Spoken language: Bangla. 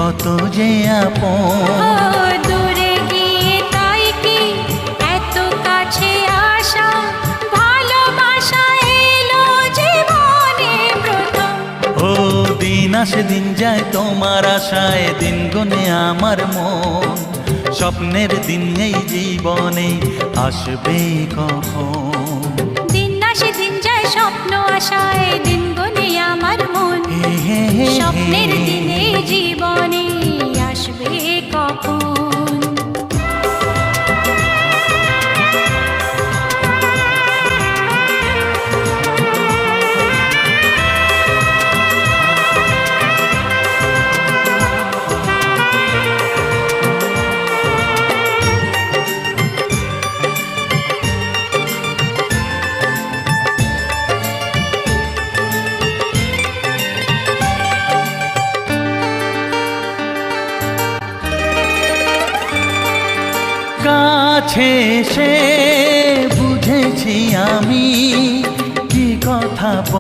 কত যে আপন। দূরে গিয়ে তাই কি এত কাছে আসা, ভালোবাসা এলো জীবনে প্রথম। ও দিন আসে দিন যায় তোমার আশায়, দিন গুনে আমার মন। স্বপ্নের দিন এই জীবনে আসবে কখন? দিন আসে দিন যায় স্বপ্ন আশায়, দিন গুনে আমার মন। স্বপ্নের দিনে জীবনে আসবে কখন? কাছে এসে বুঝেছি আমি কি কথা